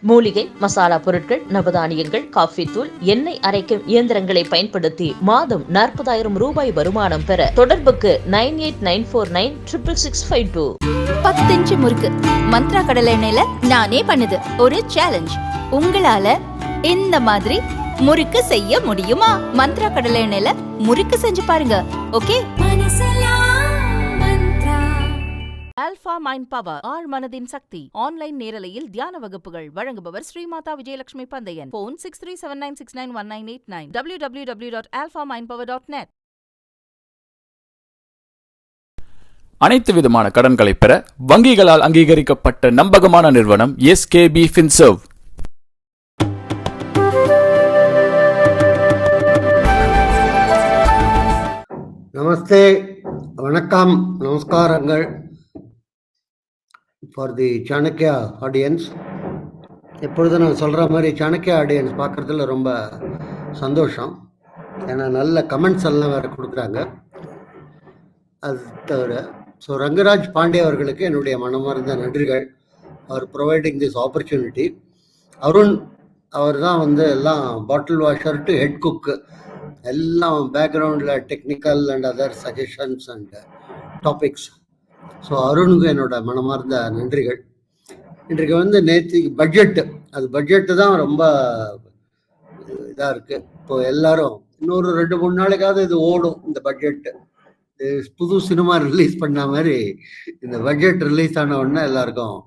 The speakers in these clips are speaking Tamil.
மூலிகை மசாலா பொருட்கள், நவதானியங்கள், காஃபி தூள், எண்ணெய் அரைக்கும் இயந்திரங்களை பயன்படுத்தி மாதம் 40,000 ரூபாய் வருமானம் பெற தொடர்புக்கு 9894966652. 10 இன்ச்சு முறுக்கு மந்த்ரா கடலை எண்ணெயில நானே பண்ணுது ஒரு சேலஞ்ச். உங்களால இந்த மாதிரி முறுக்கு செய்ய முடியுமா? மந்த்ரா கடலை எண்ணெயில முறுக்கு செஞ்சு பாருங்க. ஓகே. ஆல்பா மைண்ட் பவர், ஆழ் மனதின் சக்தி. ஆன்லைன் நேரலையில் தியான வகுப்புகள் வழங்குபவர் ஸ்ரீமாதா விஜயலட்சுமி பந்தயன். போன் 6379691989. www.alphamindpower.net. அனைத்து விதமான கடன்களை பெற வங்கிகளால் அங்கீகரிக்கப்பட்ட நம்பகமான நிறுவனம் SKB FinServe. நமஸ்தே, வணக்கம், நமஸ்காரங்கள். ஃபார் தி சாணக்கியா ஆடியன்ஸ், எப்பொழுதும் நான் சொல்கிற மாதிரி சாணக்கியா ஆடியன்ஸ் பார்க்குறதுல ரொம்ப சந்தோஷம். ஏன்னா நல்ல கமெண்ட்ஸ் எல்லாம் வேறு கொடுக்குறாங்க. அது தவிர ரங்கராஜ் பாண்டே அவர்களுக்கு என்னுடைய மனமார்ந்த நன்றிகள். அவர் ப்ரொவைடிங் திஸ் ஆப்பர்ச்சுனிட்டி. அருண் அவர் தான் எல்லாம் bottle washer to head cook, எல்லாம் பேக்ரவுண்டில் technical and other suggestions and topics. So அருணுக்கு என்னோட மனமார்ந்த நன்றிகள். இன்றைக்கு நேற்று பட்ஜெட்டு தான் ரொம்ப இதாக இருக்குது. இப்போ எல்லாரும் இன்னொரு 2-3 நாளைக்காவது இது ஓடும். இந்த பட்ஜெட்டு புது சினிமா ரிலீஸ் பண்ண மாதிரி இந்த பட்ஜெட் ரிலீஸ் ஆன உடனே எல்லாருக்கும்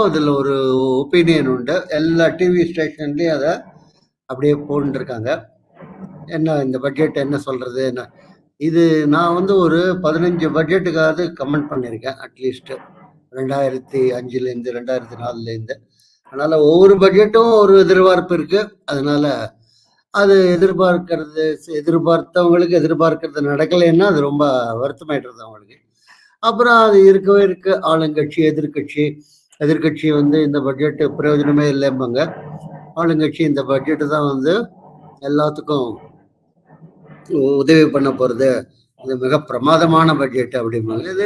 அதில் ஒரு ஒப்பீனியன் உண்டு. எல்லா டிவி ஸ்டேஷன்லேயும் அதை அப்படியே போட்டுருக்காங்க. என்ன இந்த பட்ஜெட் என்ன சொல்கிறது, என்ன இது. நான் ஒரு 15 பட்ஜெட்டுக்காவது கமெண்ட் பண்ணியிருக்கேன், அட்லீஸ்ட்டு 2005லேருந்து 2004லேருந்து. அதனால் ஒவ்வொரு பட்ஜெட்டும் ஒரு எதிர்பார்ப்பு இருக்குது. அதனால் அது எதிர்பார்த்தவங்களுக்கு எதிர்பார்க்கறது நடக்கலைன்னா அது ரொம்ப வருத்தமாயிடுறது அவங்களுக்கு. அப்புறம் அது இருக்கவே இருக்கு. ஆளுங்கட்சி எதிர்கட்சி இந்த பட்ஜெட்டு பிரயோஜனமே இல்லைம்பாங்க. ஆளுங்கட்சி இந்த பட்ஜெட்டு தான் எல்லாத்துக்கும் உதவி பண்ண போகிறது, இது மிக பிரமாதமான பட்ஜெட் அப்படிம்பாங்க. இது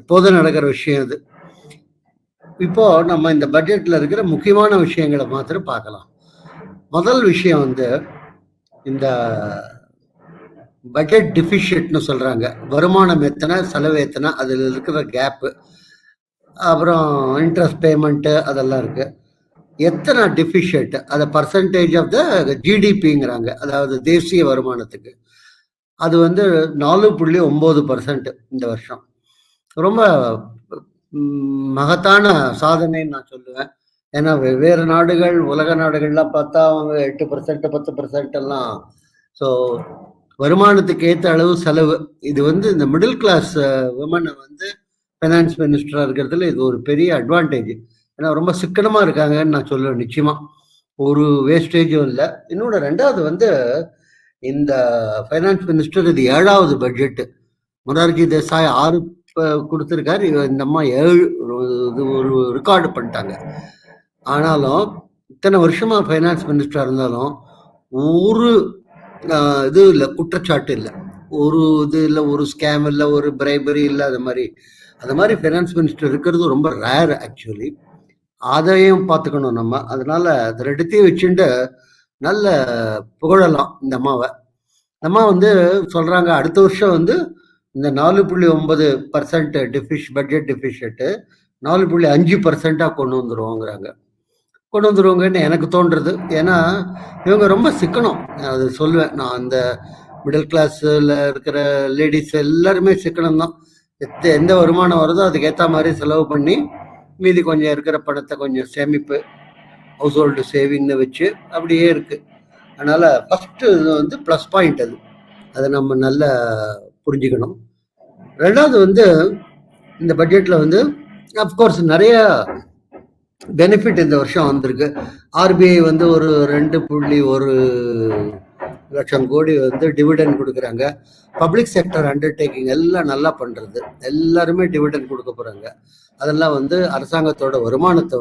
எப்போதும் நடக்கிற விஷயம். இது இப்போ நம்ம இந்த பட்ஜெட்டில் இருக்கிற முக்கியமான விஷயங்களை மாத்திரம் பார்க்கலாம். முதல் விஷயம் இந்த பட்ஜெட் டிஃபிஷியட்னு சொல்கிறாங்க. வருமானம் எத்தனை, செலவு எத்தனை, அதில் இருக்கிற கேப்பு, அப்புறம் இன்ட்ரெஸ்ட் பேமெண்ட்டு அதெல்லாம் இருக்குது. எத்தனை டிஃபிஷியட், அதை பர்சன்டேஜ் ஆஃப் த ஜிடிபிங்கிறாங்க, அதாவது தேசிய வருமானத்துக்கு. அது 4.9% இந்த வருஷம். ரொம்ப மகத்தான சாதனைன்னு நான் சொல்லுவேன். ஏன்னா வெவ்வேறு நாடுகள், உலக நாடுகள்லாம் பார்த்தா அவங்க 8%, 10% எல்லாம். ஸோ வருமானத்துக்கு ஏற்ற அளவு செலவு. இது இந்த மிடில் கிளாஸ் விமனை ஃபைனான்ஸ் மினிஸ்டராக இருக்கிறதுல இது ஒரு பெரிய அட்வான்டேஜ். ஏன்னா ரொம்ப சிக்கனமாக இருக்காங்கன்னு நான் சொல்லுவேன். நிச்சயமாக ஒரு வேஸ்டேஜும் இல்லை. இன்னொன்று, ரெண்டாவது இந்த ஃபைனான்ஸ் மினிஸ்டர் இது 7வது பட்ஜெட்டு. மொரார்ஜி தேசாய் 6 கொடுத்துருக்காரு. இந்த அம்மா 7 ஒரு ரெக்கார்டு பண்ணிட்டாங்க. ஆனாலும் இத்தனை வருஷமாக ஃபைனான்ஸ் மினிஸ்டராக இருந்தாலும் ஒரு இது இல்லை, குற்றச்சாட்டு இல்லை, ஒரு இது இல்லை, ஒரு ஸ்கேம் இல்லை, ஒரு பிரைபரி இல்லை. அது மாதிரி ஃபைனான்ஸ் மினிஸ்டர் இருக்கிறது ரொம்ப ரேர் ஆக்சுவலி. அதையும் பார்த்துக்கணும் நம்ம. அதனால அதை ரெண்டுத்தையும் வச்சுட்டு நல்ல புகழலாம் இந்த அம்மாவை. அம்மா சொல்கிறாங்க அடுத்த வருஷம் இந்த 4.9% பட்ஜெட் டெஃபிஷியட்டு 4.5% கொண்டு வந்துருவாங்கன்னு எனக்கு தோன்றுறது. ஏன்னா இவங்க ரொம்ப சிக்கனம். அது சொல்லுவேன் நான். அந்த மிடில் கிளாஸில் இருக்கிற லேடிஸ் எல்லாருமே சிக்கனம் தான். எந்த வருமானம் வருதோ அதுக்கேற்ற மாதிரி செலவு பண்ணி மீதி கொஞ்சம் இருக்கிற பணத்தை கொஞ்சம் சேமிப்பு, ஹவுஸ் ஹோல்டு சேவிங்னு வச்சு அப்படியே இருக்குது. அதனால் ஃபஸ்ட்டு இது ப்ளஸ் பாயிண்ட். அதை நம்ம நல்லா புரிஞ்சுக்கணும். ரெண்டாவது இந்த பட்ஜெட்டில் அஃப்கோர்ஸ் நிறைய பெனிஃபிட் இந்த வருஷம் வந்திருக்கு. ஆர்பிஐ ஒரு 2.1 லட்சம் கோடி டிவிடெண்ட் கொடுக்குறாங்க. பப்ளிக் செக்டர் அண்டர்டேக்கிங் எல்லாம் நல்லா பண்ணுறது, எல்லாருமே டிவிடெண்ட் கொடுக்க போகிறாங்க. அதெல்லாம் அரசாங்கத்தோட வருமானத்தை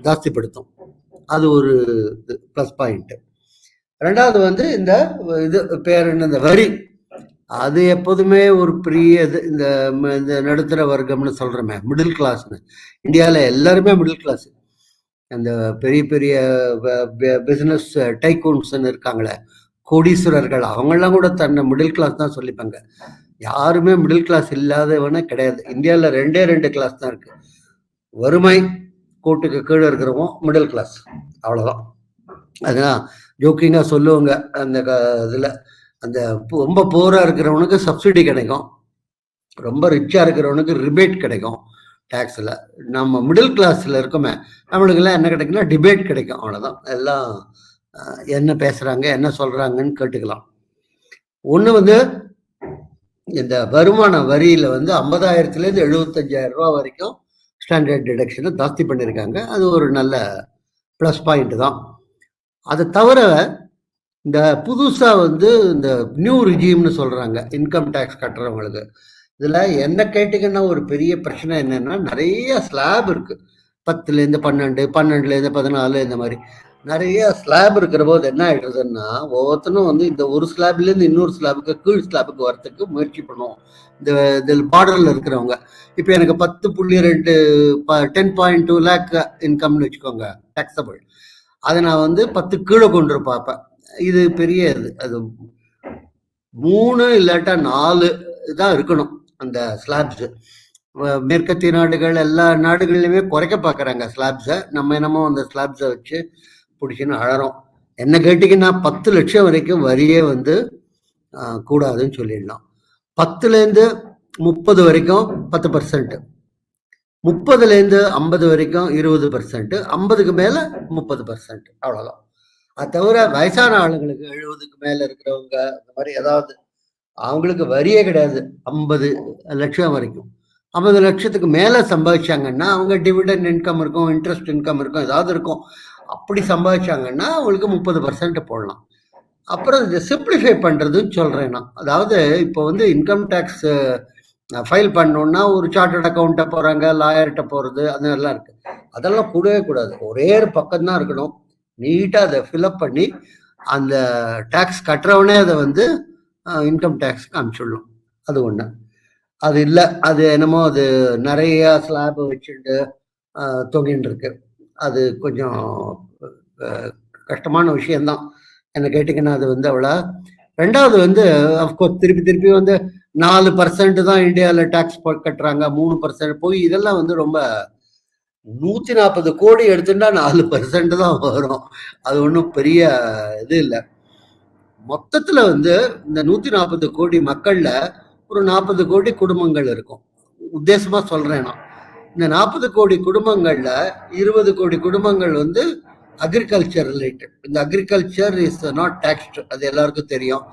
ஜாஸ்திப்படுத்தும். அது ஒரு ப்ளஸ் பாயிண்ட்டு. ரெண்டாவது இந்த இது பேர் என்ன, இந்த வரி. அது எப்போதுமே ஒரு பெரிய இது. இந்த நடுத்தர வர்க்கம்னு சொல்கிறோமே, மிடில் கிளாஸ்னு. இந்தியாவில் எல்லாருமே மிடில் கிளாஸ். அந்த பெரிய பெரிய பிஸ்னஸ் டைக்கூன்ஸ்ன்னு இருக்காங்களே, கோடீஸ்வரர்கள், அவங்கெல்லாம் கூட தன்னை மிடில் கிளாஸ் தான் சொல்லிப்பாங்க. யாருமே மிடில் கிளாஸ் இல்லாதவனே கிடையாது. இந்தியாவில் 2 கிளாஸ் தான் இருக்கு. வறுமை கோட்டுக்கு கீழே இருக்கிறவங்க மிடில் கிளாஸ், அவ்வளோதான். அதான் ஜோக்கிங்காக சொல்லுவாங்க அந்த இதில். அந்த ரொம்ப போராக இருக்கிறவனுக்கு சப்சிடி கிடைக்கும், ரொம்ப ரிச்சாக இருக்கிறவனுக்கு ரிபேட் கிடைக்கும் டேக்ஸில். நம்ம மிடில் கிளாஸில் இருக்கோமே, நம்மளுக்கெல்லாம் என்ன கிடைக்குன்னா டிபேட் கிடைக்கும், அவ்வளோதான். எல்லாம் என்ன பேசுகிறாங்க என்ன சொல்கிறாங்கன்னு கேட்டுக்கலாம். ஒன்று வந்து இந்த வருமான வரியில் வந்து 50,000 75,000 ரூபா வரைக்கும் ஸ்டாண்டர்ட் டிடக்ஷனை ஜாஸ்தி பண்ணியிருக்காங்க. அது ஒரு நல்ல ப்ளஸ் பாயிண்ட் தான். அதை தவிர இந்த புதுசாக வந்து இந்த நியூ ரிஜிம்னு சொல்கிறாங்க இன்கம் டேக்ஸ் கட்டுறவங்களுக்கு. இதில் என்ன கேட்டிங்கன்னா ஒரு பெரிய பிரச்சனை என்னென்னா, நிறைய ஸ்லாப் இருக்குது. 10லேருந்து 12, 12லேருந்து 14, இந்த மாதிரி நிறைய ஸ்லாப் இருக்கிற போது என்ன ஆகிடுதுன்னா, ஒவ்வொருத்தனும் வந்து இந்த ஒரு ஸ்லாப்லேருந்து இன்னொரு ஸ்லாபுக்கு கீழ் ஸ்லாபுக்கு வரத்துக்கு முயற்சி பண்ணுவோம். இதில் பார்டரில் இருக்கிறவங்க. இப்போ எனக்கு 10.2 10.2 லேக் இன்கம்னு வச்சுக்கோங்க, டேக்ஸபிள். அதை நான் வந்து 10 கீழே கொண்டு பார்ப்பேன். இது பெரிய இது. அது 3 இல்லாட்டா 4 தான் இருக்கணும் அந்த ஸ்லாப்ஸு. மேற்கத்திய நாடுகள் எல்லா நாடுகள்லையுமே குறைக்க பார்க்குறாங்க ஸ்லாப்ஸை. நம்ம என்னமோ அந்த ஸ்லாப்ஸை வச்சு பிடிச்சின்னு அழறோம். என்ன கேட்டிங்கன்னா 10 லட்சம் வரைக்கும் வரியே வந்து கூடாதுன்னு சொல்லிடலாம். 10லேருந்து 30 வரைக்கும் 10%, 30லேருந்து 50 வரைக்கும் 20%, 50க்கு மேலே 30%, அவ்வளோதான். அது தவிர வயசான ஆளுங்களுக்கு 70க்கு மேலே இருக்கிறவங்க இந்த மாதிரி ஏதாவது அவங்களுக்கு வரியே கிடையாது. 50 லட்சம் வரைக்கும், 50 லட்சத்துக்கு மேலே சம்பாதிச்சாங்கன்னா அவங்க டிவிடெண்ட் இன்கம் இருக்கும், இன்ட்ரெஸ்ட் இன்கம் இருக்கும், ஏதாவது இருக்கும். அப்படி சம்பாதிச்சாங்கன்னா அவங்களுக்கு 30% போடலாம். அப்புறம் இதை சிம்பிளிஃபை பண்ணுறதுன்னு சொல்கிறேன் நான். அதாவது இப்போ வந்து இன்கம் டேக்ஸ் ஃபைல் பண்ணோன்னா ஒரு சார்ட்டர்ட் அக்கௌண்ட்டை போகிறாங்க, லாயர்கிட்ட போகிறது, அதெல்லாம் இருக்குது. அதெல்லாம் கூடவே கூடாது. ஒரே ஒரு பக்கம்தான் இருக்கணும். நீட்டாக அதை ஃபில்அப் பண்ணி அந்த டேக்ஸ் கட்டுறவனே அதை வந்து இன்கம் டேக்ஸ்க்கு அனுப்பிச்சிடலாம். அது ஒன்று. அது இல்லை, அது என்னமோ அது நிறையா ஸ்லாப் வச்சுட்டு தொங்கின்னு இருக்கு. அது கொஞ்சம் கஷ்டமான விஷயந்தான் என்ன கேட்டிங்கன்னா. அது வந்து அவ்வளோ. ரெண்டாவது வந்து அஃப்கோர்ஸ் திருப்பி வந்து 4% தான் இந்தியாவில் டேக்ஸ் கட்டுறாங்க, 3% போய் இதெல்லாம் வந்து ரொம்ப 140 கோடி எடுத்துட்டா 4% தான் வரும். அது ஒன்றும் பெரிய இது இல்லை. மொத்தத்தில் வந்து இந்த 140 கோடி மக்களில் ஒரு 40 கோடி குடும்பங்கள் இருக்கும். உத்தேசமாக சொல்கிறேன் நான். இந்த 40 கோடி குடும்பங்களில் 20 கோடி குடும்பங்கள் வந்து அக்ரிகல்ச்சர் ரிலேட்டட். இந்த அக்ரிகல்ச்சர் இஸ் நாட் டேக்ஸ்டு, அது எல்லாருக்கும் தெரியும்.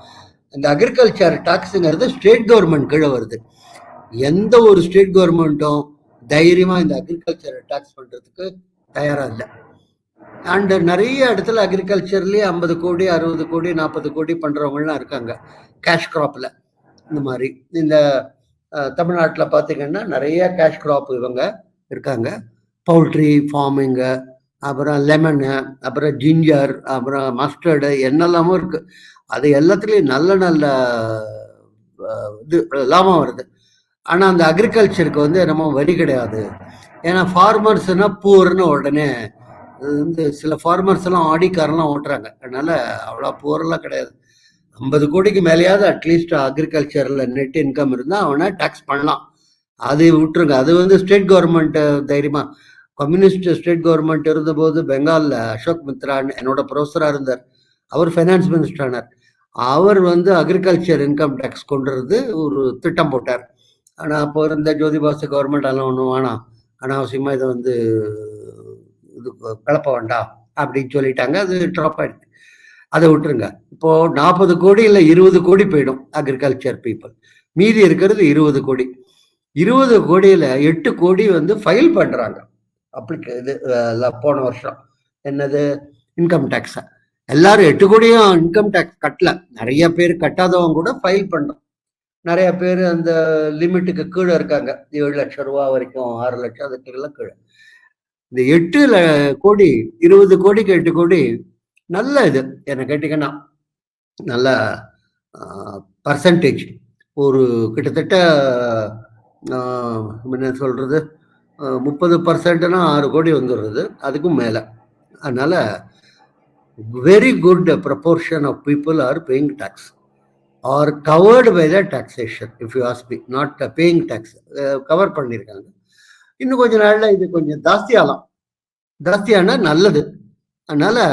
இந்த அக்ரிகல்ச்சர் டாக்ஸுங்கிறது ஸ்டேட் கவர்மெண்ட் கீழே வருது. எந்த ஒரு ஸ்டேட் கவர்மெண்ட்டும் தைரியமாக இந்த அக்ரிகல்ச்சரை டாக்ஸ் பண்ணுறதுக்கு தயாராக இல்லை. அண்டு நிறைய இடத்துல அக்ரிகல்ச்சர்லேயே 50 கோடி 60 கோடி 40 கோடி பண்ணுறவங்களாம் இருக்காங்க கேஷ் க்ராப்பில். இந்த மாதிரி இந்த தமிழ்நாட்டில் பார்த்தீங்கன்னா நிறைய கேஷ் க்ராப் இவங்க இருக்காங்க. பவுல்ட்ரி ஃபார்மிங்கு, அப்புறம் லெமனு, அப்புறம் ஜிஞ்சர், அப்புறம் மஸ்டர்டு, என்னெல்லாமோ இருக்குது. அது எல்லாத்துலேயும் நல்ல நல்ல இது லாபம் வருது. ஆனால் அந்த அக்ரிகல்ச்சருக்கு வந்து நம்ம வரி கிடையாது. ஏன்னா ஃபார்மர்ஸ்னா பூர்னு உடனே வந்து சில ஃபார்மர்ஸ் எல்லாம் ஆடிக்காரெல்லாம் ஓட்டுறாங்க. அதனால அவ்வளோ பூரெல்லாம் கிடையாது. 50 கோடிக்கு மேலேயாவது அட்லீஸ்ட் அக்ரிகல்ச்சரில் நெட் இன்கம் இருந்தால் அவனை டேக்ஸ் பண்ணலாம். அது விட்டுருங்க. அது வந்து ஸ்டேட் கவர்மெண்ட் தைரியமாக, கம்யூனிஸ்ட் ஸ்டேட் கவர்மெண்ட் இருந்தபோது பெங்காலில் அசோக் மித்ரான்னு என்னோட ப்ரொஃபஸராக இருந்தார். அவர் ஃபைனான்ஸ் மினிஸ்டர் ஆனார். அவர் வந்து அக்ரிகல்ச்சர் இன்கம் டேக்ஸ் கொண்டுறது ஒரு திட்டம் போட்டார். ஆனால் அப்போ இருந்த ஜோதிபாசு கவர்மெண்ட் எல்லாம் ஒன்றும் வேணாம், அனாவசியமாக இதை வந்து இது கலப்ப வேண்டாம் அப்படின்னு சொல்லிட்டாங்க. அது ட்ராப் ஆயிடுச்சு. அதை விட்டுருங்க. இப்போது 40 கோடி இல்லை 20 கோடி போயிடும் அக்ரிகல்ச்சர் பீப்புள். மீதி இருக்கிறது 20 கோடி. 20 கோடியில் 8 கோடி வந்து ஃபைல் பண்ணுறாங்க. இது போன வருஷம் என்னது இன்கம் டேக்ஸை. எல்லாரும் 8 கோடியும் இன்கம் டேக்ஸ் கட்டல. நிறைய பேர் கட்டாதவங்க கூட ஃபைல் பண்ணுறோம். நிறைய பேர் அந்த லிமிட்டுக்கு கீழே இருக்காங்க. 7 லட்சம் ரூபா வரைக்கும், 6 லட்சம், அதுக்கெல்லாம் கீழே. இந்த 8 கோடி 20 கோடிக்கு 8 கோடி நல்ல இது என்ன கேட்டிங்கன்னா, நல்ல பர்சன்டேஜ். ஒரு கிட்டத்தட்ட என்ன சொல்கிறது, 30%னா 6 கோடி வந்துடுறது, அதுக்கும் மேலே. அதனால் very good proportion of people are paying tax are covered by the taxation. If you ask me, not paying tax cover பண்ணியிருக்காங்க. இன்னும் கொஞ்ச நாளில் இது கொஞ்சம் ஜாஸ்தியானா நல்லது. அதனால்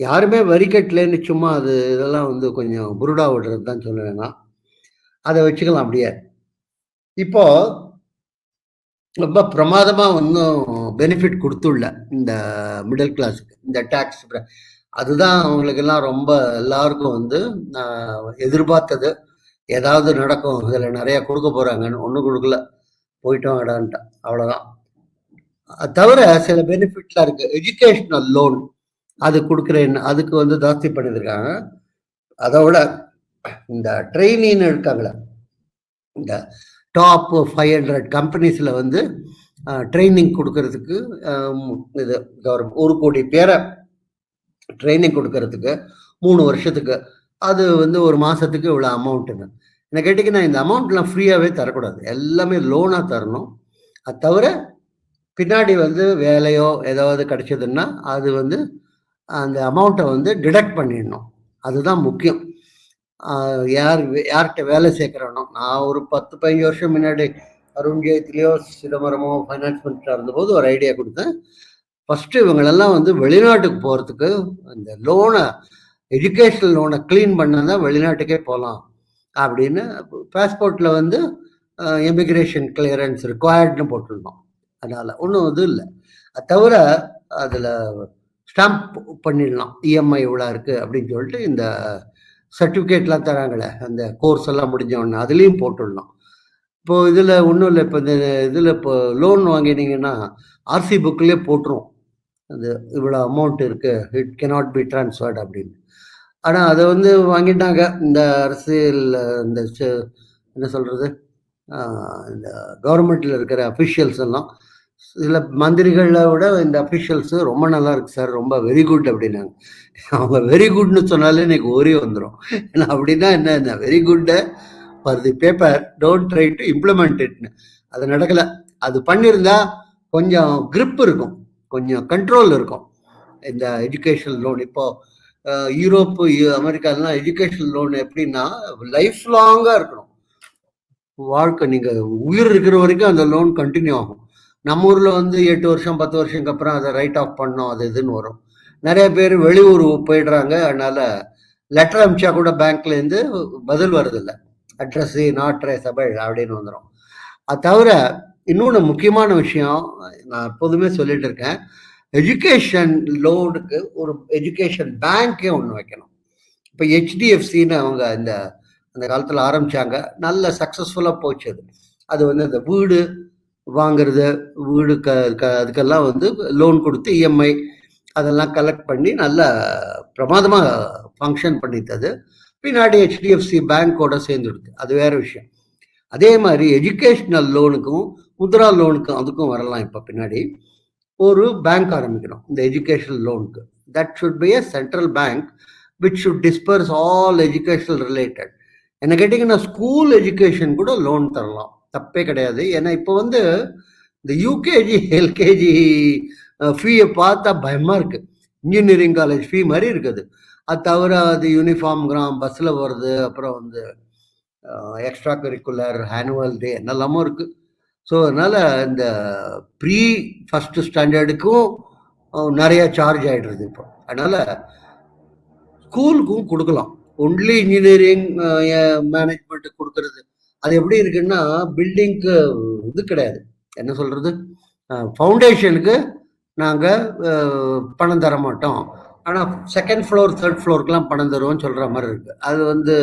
யாருமே வரி கட்டலன்னு சும்மா அது இதெல்லாம் வந்து கொஞ்சம் புருடா விடுறது தான் சொல்லுவேன் நான். அதை வச்சுக்கலாம் அப்படியே. இப்போ ரொம்ப பிரமாதமாக இன்னும் பெனிஃபிட் கொடுத்துள்ள இந்த மிடில் கிளாஸுக்கு இந்த டேக்ஸ். அதுதான் அவங்களுக்கெல்லாம் ரொம்ப எல்லாருக்கும் வந்து எதிர்பார்த்தது. ஏதாவது நடக்கும் இதில் நிறைய கொடுக்க போகிறாங்கன்னு, ஒன்றும் கொடுக்கல, போயிட்டோம் இடான்ட்டா, அவ்வளோதான். அது தவிர சில பெனிஃபிட்லாம் இருக்குது. எஜுகேஷ்னல் லோன் அது கொடுக்குறேன்னு அதுக்கு வந்து ஜாஸ்தி பண்ணியிருக்காங்க. அதோட இந்த ட்ரெயினின்னு இருக்காங்களே, இந்த டாப் 500 கம்பெனிஸில் வந்து ட்ரைனிங் கொடுக்கறதுக்கு இது கவர்மெண்ட் 1 கோடி பேரை ட்ரைனிங் கொடுக்கறதுக்கு 3 வருஷத்துக்கு, அது வந்து ஒரு மாதத்துக்கு இவ்வளோ அமௌண்ட்டுன்னு. என்ன கேட்டிங்கன்னா, இந்த அமௌண்ட்லாம் ஃப்ரீயாகவே தரக்கூடாது, எல்லாமே லோனாக தரணும். அது தவிர பின்னாடி வந்து வேலையோ ஏதாவது கிடைச்சதுன்னா அது வந்து அந்த அமௌண்ட்டை வந்து டிடக்ட் பண்ணிடணும். அதுதான் முக்கியம். யார்கிட்ட வேலை சேர்க்குறனோ, நான் ஒரு 10-15 வருஷம் முன்னாடி அருண்ஜேத்லியோ சிதம்பரமோ ஃபைனான்ஸ் மினிஸ்டராக இருந்தபோது ஒரு ஐடியா கொடுத்தேன். ஃபஸ்ட்டு இவங்களெல்லாம் வந்து வெளிநாட்டுக்கு போகிறதுக்கு இந்த லோனை, எஜுகேஷனல் லோனை க்ளீன் பண்ணால் தான் வெளிநாட்டுக்கே போகலாம் அப்படின்னு பாஸ்போர்ட்டில் வந்து இமிக்ரேஷன் கிளியரன்ஸ் ரிக்வயர்டுன்னு போட்டிருந்தோம். அதனால் ஒன்றும் இது இல்லை. அது தவிர அதில் ஸ்டாம்ப் பண்ணிடலாம், இஎம்ஐ இவ்வளோ இருக்குது அப்படின்னு சொல்லிட்டு இந்த சர்டிஃபிகேட்லாம் தராங்களே, அந்த கோர்ஸ் எல்லாம் முடிஞ்சவொடனே அதுலேயும் போட்டுடலாம். இப்போது இதில் ஒன்றும் இல்லை. இப்போ இந்த இதில் இப்போ லோன் வாங்கினீங்கன்னா ஆர்சி புக்கிலே போட்டுரும், அது இவ்வளோ அமௌண்ட் இருக்குது, இட் கெனாட் பி ட்ரான்ஸ்ஃபர்ட் அப்படின்னு. ஆனால் அதை வந்து வாங்கிட்டாங்க இந்த அரசியல், இந்த என்ன சொல்கிறது, இந்த கவர்மெண்ட்டில் இருக்கிற அஃபிஷியல்ஸ் எல்லாம். சில மந்திரிகளை விட இந்த அஃபிஷியல்ஸு ரொம்ப நல்லா இருக்கு சார், ரொம்ப வெரி குட் அப்படின்னாங்க. அவங்க வெரி குட்னு சொன்னாலே எனக்கு ஒரே வந்துடும். ஏன்னா அப்படின்னா என்ன, வெரி குட்டை for the paper, don't try to implement இட்னு. அது நடக்கலை. அது பண்ணியிருந்தா கொஞ்சம் grip இருக்கும், கொஞ்சம் கண்ட்ரோல் இருக்கும். இந்த எஜுகேஷனல் லோன் இப்போது யூரோப்பு அமெரிக்காலாம் எஜுகேஷனல் லோன் எப்படின்னா லைஃப் லாங்காக இருக்கணும். வாழ்க்கை நீங்கள் உயிர் இருக்கிற வரைக்கும் அந்த லோன் கண்டினியூ ஆகும். நம்ம ஊரில் வந்து 8 வருஷம் 10 வருஷத்துக்கு அப்புறம் அதை ரைட் ஆஃப் பண்ணோம், அது இதுன்னு வரும். நிறைய பேர் வெளியூர் போயிடுறாங்க. அதனால் லெட்டர் அனுப்பிச்சா கூட பேங்க்லேருந்து பதில் வருதில்லை, அட்ரஸு நாட் ட்ரேசபிள் அப்படின்னு வந்துடும். அது தவிர இன்னொன்று முக்கியமான விஷயம் நான் எப்போதுமே சொல்லிட்டு இருக்கேன், எஜுகேஷன் லோனுக்கு ஒரு எஜுகேஷன் பேங்க்கே ஒன்று வைக்கணும். இப்போ ஹெச்டிஎஃப்சின்னு அவங்க அந்த காலத்தில் ஆரம்பித்தாங்க, நல்ல சக்ஸஸ்ஃபுல்லாக போச்சு. அது வந்து அந்த வீடு வாங்கிறது, வீடு அதுக்கெல்லாம் வந்து லோன் கொடுத்து இஎம்ஐ அதெல்லாம் கலெக்ட் பண்ணி நல்ல பிரமாதமாக ஃபங்க்ஷன் பண்ணித்தது. பின்னாடி ஹெச்டிஎஃப்சி பேங்க்கோட சேர்ந்துடுது, அது வேறு விஷயம். அதே மாதிரி எஜுகேஷ்னல் லோனுக்கும் முத்ரா லோனுக்கும் அதுக்கும் வரலாம். இப்போ பின்னாடி ஒரு பேங்க் ஆரம்பிக்கணும் இந்த எஜுகேஷனல் லோனுக்கு. That should be a central bank which should disburse all educational related. என்ன கேட்டிங்கன்னா ஸ்கூல் எஜுகேஷன் கூட லோன் தரலாம், தப்பே கிடையாது. ஏன்னா இப்போ வந்து இந்த யூகேஜி எல்கேஜி ஃபீயை பார்த்தா பயமாக இருக்குது, இன்ஜினியரிங் காலேஜ் ஃபீ மாதிரி இருக்குது. அது தவிர அது யூனிஃபார்ம்ங்கிறான், பஸ்ஸில் வருது, அப்புறம் வந்து எக்ஸ்ட்ரா கரிக்குலர் ஆனுவல் டே என்னெல்லாமோ இருக்குது. ஸோ அதனால் இந்த ப்ரீ ஃபஸ்ட்டு ஸ்டாண்டர்டுக்கும் நிறைய சார்ஜ் ஆகிடுறது இப்போ. அதனால் ஸ்கூலுக்கும் கொடுக்கலாம். ஒன்லி இன்ஜினியரிங் மேனேஜ்மெண்ட்டுக்கு கொடுக்கறது அது எப்படி இருக்குன்னா, பில்டிங்க்கு இது கிடையாது, என்ன சொல்கிறது, ஃபவுண்டேஷனுக்கு நாங்கள் பணம் தர மாட்டோம், ஆனால் செகண்ட் ஃப்ளோர் தேர்ட் ஃப்ளோருக்குலாம் பணம் தருவோம்னு சொல்கிற மாதிரி இருக்குது. அது வந்து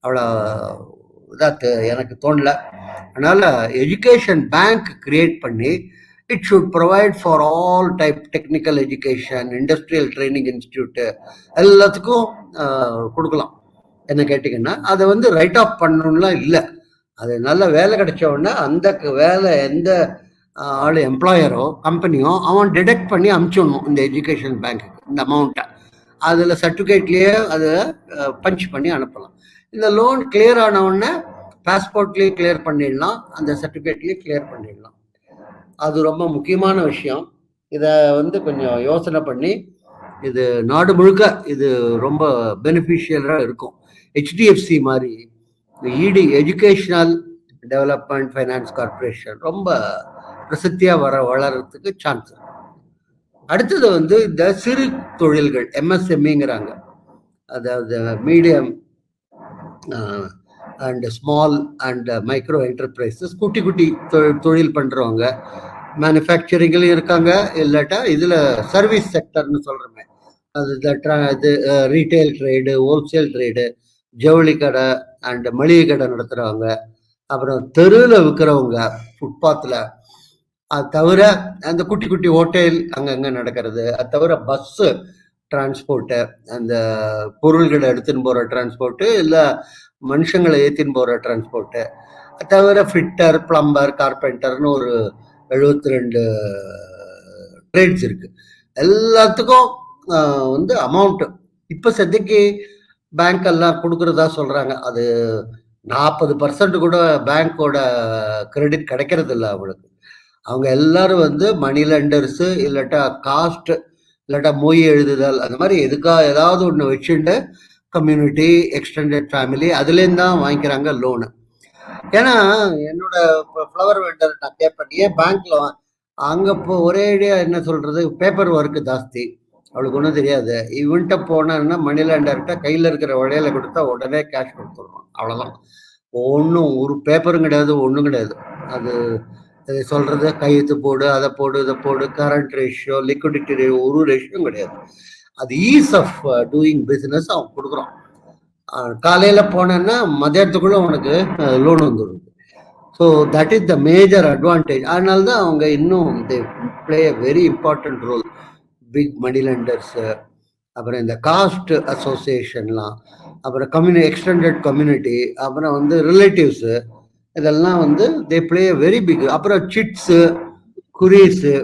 அவ்வளோ இதாக எனக்கு தோணலை. அதனால் எஜுகேஷன் பேங்க் கிரியேட் பண்ணி it should provide for all type technical education, industrial training institute எல்லாத்துக்கும் கொடுக்கலாம். என்ன கேட்டிங்கன்னா அதை வந்து ரைட் ஆஃப் பண்ணணும்லாம் இல்லை. அது நல்ல வேலை கிடைச்ச உடனே அந்த வேலை எந்த ஆள் எம்ப்ளாயரோ கம்பெனியோ அவன் டிடெக்ட் பண்ணி அனுப்பிச்சிடணும் இந்த எஜுகேஷன் பேங்க்குக்கு இந்த அமௌண்ட்டை. அதில் சர்டிஃபிகேட்லேயே அதை பஞ்ச் பண்ணி அனுப்பலாம். இந்த லோன் கிளியர் ஆன உடனே பாஸ்போர்ட்லேயே கிளியர் பண்ணிடலாம், அந்த சர்டிஃபிகேட்லேயே கிளியர் பண்ணிடலாம். அது ரொம்ப முக்கியமான விஷயம். இதை வந்து கொஞ்சம் யோசனை பண்ணி இது நாடு முழுக்க இது ரொம்ப பெனிஃபிஷியலாக இருக்கும். ஹெச்டிஎஃப்சி மாதிரி இடி எஜுகேஷனல் டெவலப்மெண்ட் ஃபைனான்ஸ் கார்பரேஷன் ரொம்ப பிரசித்தியாக வளர்றதுக்கு சான்ஸ். அடுத்தது வந்து இந்த சிறு தொழில்கள் எம்எஸ்எம்இங்கிறாங்க, அதாவது medium and small and micro enterprises, குட்டி குட்டி தொழில் பண்ணுறவங்க, மேனுஃபேக்சரிங்லையும் இருக்காங்க, இல்லாட்டா இதில் சர்வீஸ் செக்டர்னு சொல்கிறோமே, அது ரீட்டைல் ட்ரேடு, ஹோல்சேல் ட்ரேடு, ஜவுளி கடை அண்ட் மளிகை கடை நடத்துகிறவங்க, அப்புறம் தெருவில் விற்கிறவங்க ஃபுட்பாத்தில், அது தவிர அந்த குட்டி குட்டி ஹோட்டல் அங்கங்கே நடக்கிறது, அது தவிர பஸ்ஸு டிரான்ஸ்போர்ட்டு, அந்த பொருள்களை எடுத்துன்னு போகிற டிரான்ஸ்போர்ட்டு, இல்லை மனுஷங்களை ஏற்றின்னு போகிற டிரான்ஸ்போர்ட்டு, அது தவிர ஃபிட்டர், பிளம்பர், கார்பெண்டர்னு ஒரு 72 ட்ரேட்ஸ் இருக்கு. எல்லாத்துக்கும் வந்து அமௌண்ட் இப்போ சத்திக்கு பேங்க் எல்லாம் கொடுக்குறதா சொல்றாங்க. அது 40% கூட பேங்கோட கிரெடிட் கிடைக்கிறது இல்லை அவங்களுக்கு. அவங்க எல்லாரும் வந்து மணி லெண்டர்ஸு, இல்லாட்டா காஸ்ட், இல்லாட்டா மொய் எழுதுதல், அந்த மாதிரி ஏதாவது ஒன்று வச்சுட்டு கம்யூனிட்டி, எக்ஸ்டெண்டட் ஃபேமிலி அதுலேருந்து தான் வாங்கிக்கிறாங்க லோனு. ஏன்னா என்னோட ஃப்ளவர் வெண்டர் நான் கேட்பேன், ஏன் பேங்க்ல அங்கே இப்போ ஒரே ஐடியா என்ன சொல்றது, பேப்பர் ஒர்க்கு ஜாஸ்தி, அவளுக்கு ஒன்றும் தெரியாது. இவன்கிட்ட போனா மணி லேண்டர்கிட்ட கையில் இருக்கிற வளையலை கொடுத்தா உடனே கேஷ் கொடுத்துருவான், அவ்வளோதான். ஒன்றும் ஒரு பேப்பரும் கிடையாது, ஒன்றும் கிடையாது. அது சொல்றது கையெழுத்து போடு, அதை போடு, இதை போடு, கரண்ட் ரேஷியோ, லிக்விடிட்டி ரேஷியோ, ஒரு ரேஷியும் கிடையாது. அது ஈஸ் ஆஃப் டூயிங் பிஸ்னஸ் அவன் கொடுக்குறான். காலையில போனேன்னா மதியானத்துக்குள்ள உனக்கு லோன் வந்துடுது. So that is the major advantage. அதனால தான் அவங்க இன்னும் they play a very important role. Big money lenders, அப்புறம் இந்த காஸ்ட் அசோசியேஷன்லாம், அப்புறம் எக்ஸ்டெண்டட் கம்யூனிட்டி, அப்புறம் வந்து ரிலேட்டிவ்ஸு, இதெல்லாம் வந்து they play a very big. அப்புறம் சிட்ஸு, குரீஸு,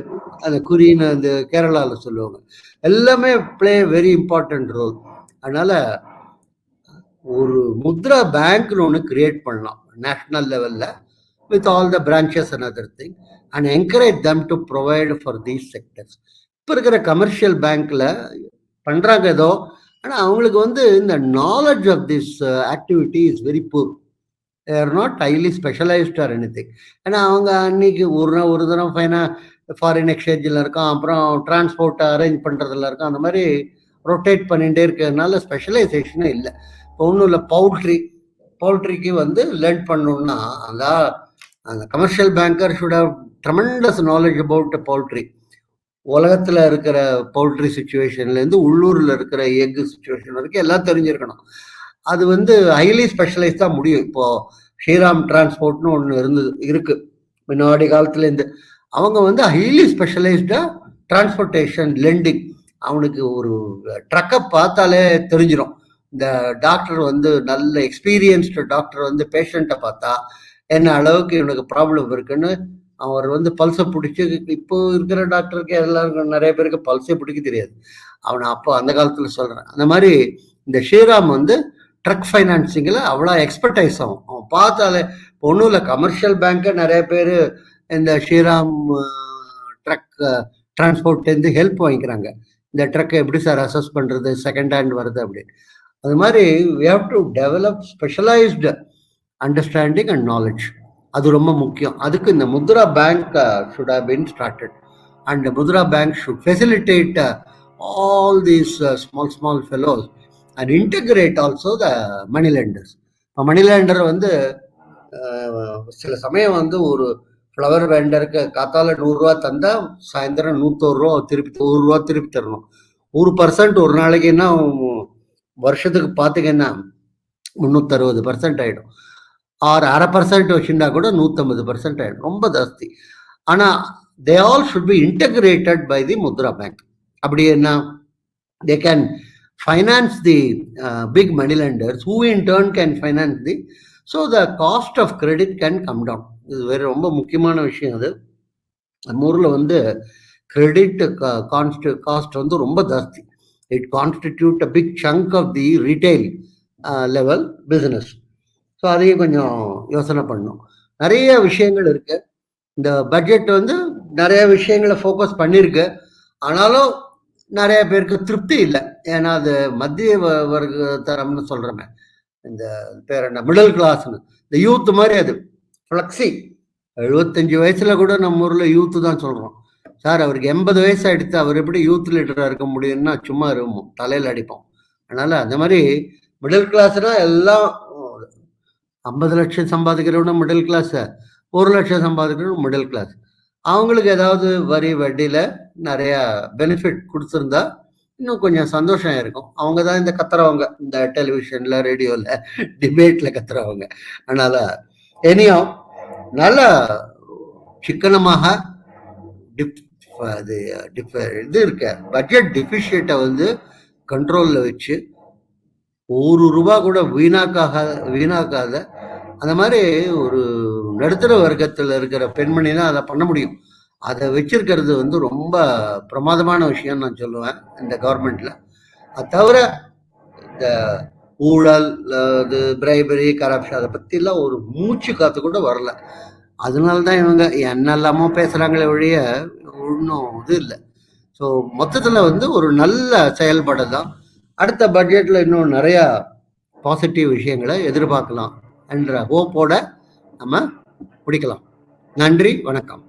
அந்த குறின்னு அந்த கேரளாவில் சொல்லுவாங்க, எல்லாமே பிளே வெரி இம்பார்ட்டன்ட் ரோல். அதனால ஒரு முத்ரா பேங்க்னு ஒன்று கிரியேட் பண்ணலாம் நேஷனல் லெவலில் with all the branches and other thing, and encourage them to provide for these sectors. இப்போ இருக்கிற கமர்ஷியல் பேங்க்ல பண்ணுறாங்க ஏதோ, ஆனால் அவங்களுக்கு வந்து இந்த knowledge of this activity is very poor. They are not highly specialised or anything. ஏன்னா அவங்க அன்னைக்கு ஒரு தரம் ஃபாரின் எக்ஸ்சேஞ்சில் இருக்கான், அப்புறம் டிரான்ஸ்போர்ட்டை அரேஞ்ச் பண்ணுறதுல இருக்கான், அந்த மாதிரி ரொட்டேட் பண்ணிகிட்டே இருக்கிறதுனால ஸ்பெஷலைசேஷனே இல்லை. இப்போ ஒன்றும் இல்லை, பவுல்ட்ரிக்கு வந்து லேர்ன் பண்ணணும்னா அந்த commercial banker should have tremendous knowledge about poultry. உலகத்தில் இருக்கிற பவுல்ட்ரி சுச்சுவேஷன்லேருந்து உள்ளூரில் இருக்கிற எக் சுச்சுவேஷன் வரைக்கும் எல்லாம் தெரிஞ்சிருக்கணும். அது வந்து ஹைலி ஸ்பெஷலைஸ் தான் முடியும். இப்போது ஸ்ரீராம் டிரான்ஸ்போர்ட்னு ஒன்று இருக்கு முன்னாடி காலத்துலேருந்து. அவங்க வந்து ஹைலி ஸ்பெஷலைஸ்டாக டிரான்ஸ்போர்ட்டேஷன் லெண்டிங். அவனுக்கு ஒரு ட்ரக்கை பார்த்தாலே தெரிஞ்சிடும். இந்த டாக்டர் வந்து நல்ல எக்ஸ்பீரியன்ஸ்டு டாக்டர் வந்து பேஷண்ட்டை பார்த்தா என்ன அளவுக்கு இவனுக்கு ப்ராப்ளம் இருக்குன்னு அவர் வந்து பல்ஸை பிடிச்சி, இப்போ இருக்கிற டாக்டருக்கு எல்லாருக்கும் நிறைய பேருக்கு பல்ஸே பிடிக்க தெரியாது. அவனை அப்போ அந்த காலத்தில் சொல்கிறேன். அந்த மாதிரி இந்த ஸ்ரீராம் வந்து ட்ரக் ஃபைனான்சிங்கில் அவ்வளோ எக்ஸ்பர்டைஸ் ஆகும். அவன் பார்த்தாலே ஒன்றும் இல்லை, கமர்ஷியல் பேங்க்கை நிறைய பேர் இந்த ஸ்ரீராம் ட்ரக் டிரான்ஸ்போர்ட்லேருந்து ஹெல்ப் வாங்கிக்கிறாங்க. இந்த ட்ரக்கை எப்படி சார் அசஸ் பண்ணுறது, செகண்ட் ஹேண்ட் வருது அப்படின்னு. அது மாதிரி we have to develop specialized understanding and knowledge. அது ரொம்ப முக்கியம். அதுக்கு இந்த Mudra bank should have been started, and the Mudra Bank should facilitate all these small fellows and integrate also the money lenders. Money lender வந்து சில சமயம் வந்து ஒரு ஃப்ளவர் வெண்டருக்கு காத்தால 100 ரூபா தந்தா சாயந்தரம் 101 ரூபா திருப்பி 1 ரூபா திருப்பி தரணும். 1% ஒரு நாளைக்குன்னா வருஷத்துக்கு பார்த்தீங்கன்னா 360% ஆகிடும். 0.5% வச்சுருந்தா கூட 150% ஆகிடும், ரொம்ப ஜாஸ்தி. ஆனால் they all should be integrated by the Mudra bank. அப்படி என்ன, they can finance the big money lenders who in turn can finance the, so the cost of credit can come down. இது வேறு ரொம்ப முக்கியமான விஷயம். அது நம்ம ஊரில் வந்து கிரெடிட் காஸ்ட் வந்து ரொம்ப ஜாஸ்தி. It constitute a big chunk of the retail level business. So அதையும் கொஞ்சம் யோசனை பண்ணணும். நிறைய விஷயங்கள் இருக்கு. இந்த பட்ஜெட் வந்து நிறைய விஷயங்களை ஃபோக்கஸ் பண்ணியிருக்கு. ஆனாலும் நிறைய பேருக்கு திருப்தி இல்லை. ஏன்னா அது மத்திய வர்க்க தரம்னு சொல்கிறோமே, இந்த பேர் என்ன, மிடில் கிளாஸ்னு, இந்த யூத் மாதிரி அது ஃப்ளெக்ஸி. 75 வயசுல கூட நம்ம ஊரில் யூத்து தான் சொல்கிறோம். சார் அவருக்கு 80 வயசு ஆகிடுத்து, அவர் எப்படி யூத் லீடராக இருக்க முடியும்னா சும்மா இருக்கும், தலையில் அடிப்போம். அதனால் அந்த மாதிரி மிடில் கிளாஸ்னால் எல்லாம் 50 லட்சம் சம்பாதிக்கிறவனும் மிடில் கிளாஸு, 1 லட்சம் சம்பாதிக்கிறவனும் மிடில் கிளாஸ். அவங்களுக்கு ஏதாவது வரி வட்டியில் நிறையா பெனிஃபிட் கொடுத்துருந்தா இன்னும் கொஞ்சம் சந்தோஷம் இருக்கும். அவங்க தான் இந்த கத்துறவங்க, இந்த டெலிவிஷனில் ரேடியோவில் டிபேட்டில் கத்துறவங்க. அதனால் இனியும் நல்ல சிக்கனமாக இது இருக்க பட்ஜெட் டிஃபிஷியேட்டை வந்து கண்ட்ரோலில் வச்சு ₹1 கூட வீணாக்காத அந்த மாதிரி ஒரு நடுத்தர வர்க்கத்தில் இருக்கிற பெண்மணி தான் அதை பண்ண முடியும். அதை வச்சிருக்கிறது வந்து ரொம்ப பிரமாதமான விஷயம் நான் சொல்லுவேன் இந்த கவர்மெண்ட்டில். அது தவிர இந்த ஊழல், இது பிரைபரி, கரப்ஷன், அதை பற்றிலாம் ஒரு மூச்சு காற்று கூட வரல. அதனால தான் இவங்க என்னெல்லாமோ பேசுகிறாங்களே ஒழிய ஒன்றும் இது இல்லை. ஸோ மொத்தத்தில் வந்து ஒரு நல்ல செயல்பாடு தான். அடுத்த பட்ஜெட்டில் இன்னும் நிறையா பாசிட்டிவ் விஷயங்களை எதிர்பார்க்கலாம் என்ற ஹோப்போட நம்ம முடிக்கலாம். நன்றி, வணக்கம்.